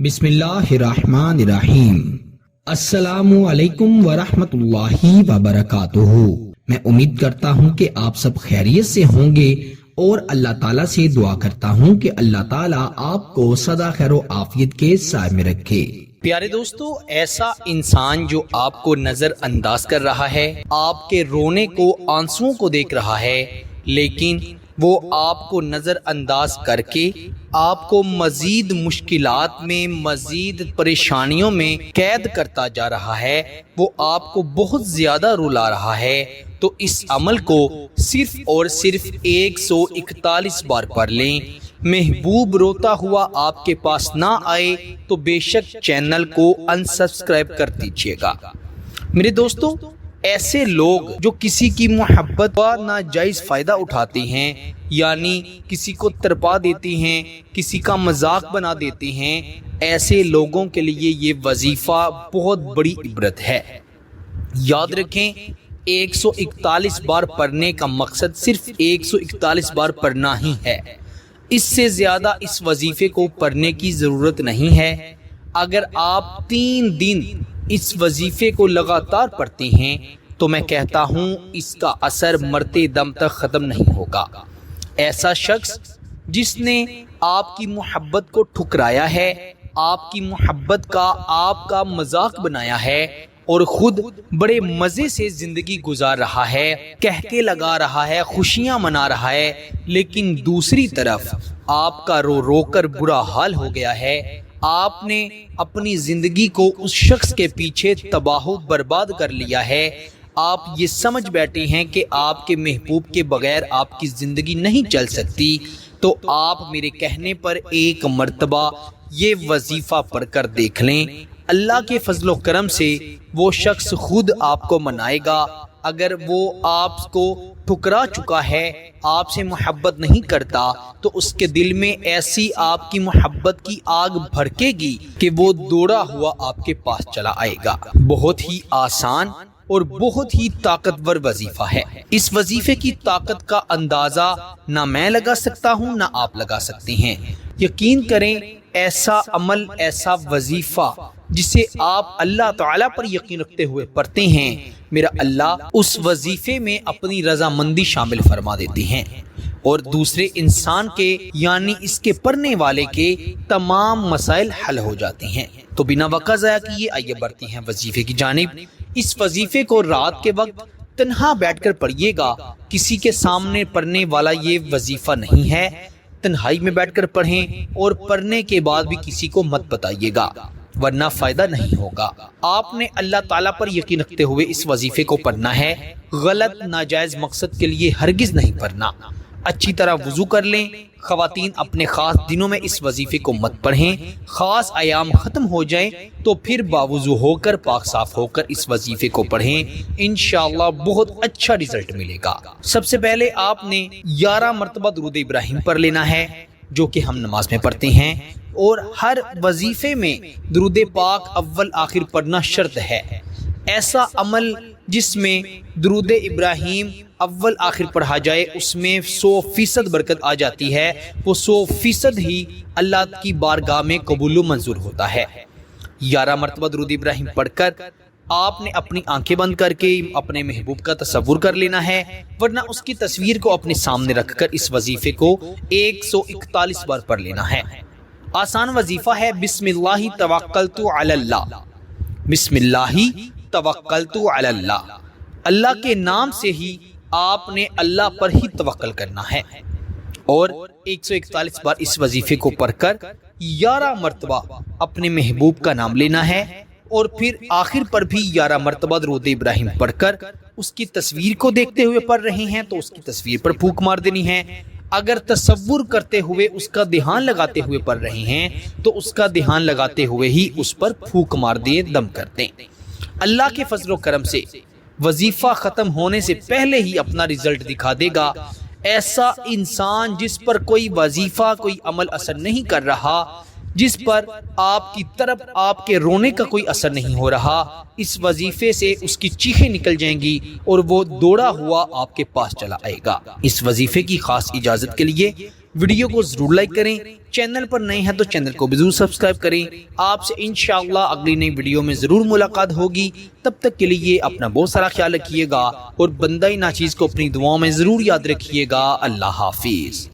بسم اللہ الرحمن الرحیم۔ السلام علیکم ورحمۃ اللہ وبرکاتہ۔ میں امید کرتا ہوں کہ آپ سب خیریت سے ہوں گے اور اللہ تعالیٰ سے دعا کرتا ہوں کہ اللہ تعالیٰ آپ کو سدا خیر و عافیت کے سائے میں رکھے۔ پیارے دوستو، ایسا انسان جو آپ کو نظر انداز کر رہا ہے، آپ کے رونے کو، آنسوؤں کو دیکھ رہا ہے، لیکن وہ آپ کو نظر انداز کر کے آپ کو مزید مشکلات میں، مزید پریشانیوں میں قید کرتا جا رہا ہے، وہ آپ کو بہت زیادہ رلا رہا ہے، تو اس عمل کو صرف اور صرف 141 بار پڑھ لیں۔ محبوب روتا ہوا آپ کے پاس نہ آئے تو بے شک چینل کو انسبسکرائب کر دیجیے گا۔ میرے دوستو، ایسے لوگ جو کسی کی محبت کا ناجائز فائدہ اٹھاتے ہیں، یعنی کسی کو ترپا دیتے ہیں، کسی کا مذاق بنا دیتے ہیں، ایسے لوگوں کے لیے یہ وظیفہ بہت بڑی عبرت ہے۔ یاد رکھیں، 141 بار پڑھنے کا مقصد صرف 141 بار پڑھنا ہی ہے، اس سے زیادہ اس وظیفے کو پڑھنے کی ضرورت نہیں ہے۔ اگر آپ 3 دن اس وظیفے کو لگاتار پڑھتے ہیں تو میں کہتا ہوں اس کا اثر مرتے دم تک ختم نہیں ہوگا۔ ایسا شخص جس نے آپ کی محبت کو ٹھکرایا ہے، آپ کی محبت کا، آپ کا مذاق بنایا ہے اور خود بڑے مزے سے زندگی گزار رہا ہے، کہکے لگا رہا ہے، خوشیاں منا رہا ہے، لیکن دوسری طرف آپ کا رو رو کر برا حال ہو گیا ہے، آپ نے اپنی زندگی کو اس شخص کے پیچھے تباہ و برباد کر لیا ہے، آپ یہ سمجھ بیٹھے ہیں کہ آپ کے محبوب کے بغیر آپ کی زندگی نہیں چل سکتی، تو آپ میرے کہنے پر ایک مرتبہ یہ وظیفہ پڑھ کر دیکھ لیں۔ اللہ کے فضل و کرم سے وہ شخص خود آپ کو منائے گا۔ اگر وہ آپ کو ٹھکرا چکا ہے، آپ سے محبت نہیں کرتا، تو اس کے دل میں ایسی آپ کی محبت کی آگ بھڑکے گی کہ وہ دوڑا ہوا آپ کے پاس چلا آئے گا۔ بہت ہی آسان اور بہت ہی طاقتور وظیفہ ہے۔ اس وظیفے کی طاقت کا اندازہ نہ میں لگا سکتا ہوں نہ آپ لگا سکتے ہیں۔ یقین کریں، ایسا عمل، ایسا وظیفہ جسے آپ اللہ تعالیٰ پر یقین رکھتے ہوئے پڑھتے ہیں، میرا اللہ اس وظیفے میں اپنی رضامندی شامل فرما دیتے ہیں اور دوسرے انسان کے، یعنی اس کے پڑھنے والے کے تمام مسائل حل ہو جاتے ہیں۔ تو بنا وقت ضائع کیے آئیے بڑھتے ہیں وظیفے کی جانب۔ اس وظیفے کو رات کے وقت تنہا بیٹھ کر پڑھیے گا، کسی کے سامنے پڑھنے والا یہ وظیفہ نہیں ہے، تنہائی میں بیٹھ کر پڑھیں اور پڑھنے کے بعد بھی کسی کو مت بتائیے گا، ورنہ فائدہ نہیں ہوگا۔ آپ نے اللہ تعالیٰ پر یقین رکھتے ہوئے اس وظیفے کو پڑھنا ہے، غلط ناجائز مقصد کے لیے ہرگز نہیں پڑھنا۔ اچھی طرح وضو کر لیں۔ خواتین اپنے خاص دنوں میں اس وظیفے کو مت پڑھیں، خاص ایام ختم ہو جائیں تو پھر باوضو ہو کر، پاک صاف ہو کر اس وظیفے کو پڑھیں، انشاءاللہ بہت اچھا رزلٹ ملے گا۔ سب سے پہلے آپ نے 11 مرتبہ درود ابراہیم پڑھ لینا ہے، جو کہ ہم نماز میں پڑھتے ہیں، اور ہر وظیفے میں درود پاک اول آخر پڑھنا شرط ہے۔ ایسا عمل جس میں درود ابراہیم اول آخر پڑھا جائے، اس میں 100% برکت آ جاتی ہے، وہ 100% ہی اللہ کی بارگاہ میں قبول و منظور ہوتا ہے۔ 11 مرتبہ درود ابراہیم پڑھ کر آپ نے اپنی آنکھیں بند کر کے اپنے محبوب کا تصور کر لینا ہے، ورنہ اس کی تصویر کو اپنے سامنے رکھ کر اس وظیفے کو 141 بار پڑھ لینا ہے۔ آسان وظیفہ ہے۔ بسم اللہ توکلت علی اللہ، بسم اللہ توکلت علی اللہ، اللہ کے نام سے ہی آپ نے اللہ پر ہی توکل کرنا ہے، اور 141 بار اس وظیفے کو پڑھ کر 11 مرتبہ اپنے محبوب کا نام لینا ہے، اور پھر آخر پر بھی 11 مرتبہ درود ابراہیم پڑھ کر اس کی تصویر کو دیکھتے ہوئے پڑھ رہے ہیں تو اس کی تصویر پر پھونک مار دینی ہے۔ اگر تصور کرتے ہوئے اس کا دھیان لگاتے ہوئے پڑھ رہے ہیں تو اس کا دھیان لگاتے ہوئے ہی اس پر پھونک مار دیں، دم کر دیں۔ اللہ کے فضل و کرم سے وظیفہ ختم ہونے سے پہلے ہی اپنا رزلٹ دکھا دے گا۔ ایسا انسان جس پر کوئی وظیفہ، کوئی عمل اثر نہیں کر رہا، جس پر آپ کی طرف آپ کے رونے کا کوئی اثر نہیں ہو رہا، اس وظیفے سے اس کی چیخیں نکل جائیں گی اور وہ دوڑا ہوا آپ کے پاس چلا آئے گا۔ اس وظیفے کی خاص اجازت کے لیے ویڈیو کو ضرور لائک کریں، چینل پر نئے ہیں تو چینل کو بھی ضرور سبسکرائب کریں۔ آپ سے انشاءاللہ اگلی نئی ویڈیو میں ضرور ملاقات ہوگی، تب تک کے لیے اپنا بہت سارا خیال رکھیے گا اور بندہ ناچیز کو اپنی دعاؤں میں ضرور یاد رکھیے گا۔ اللہ حافظ۔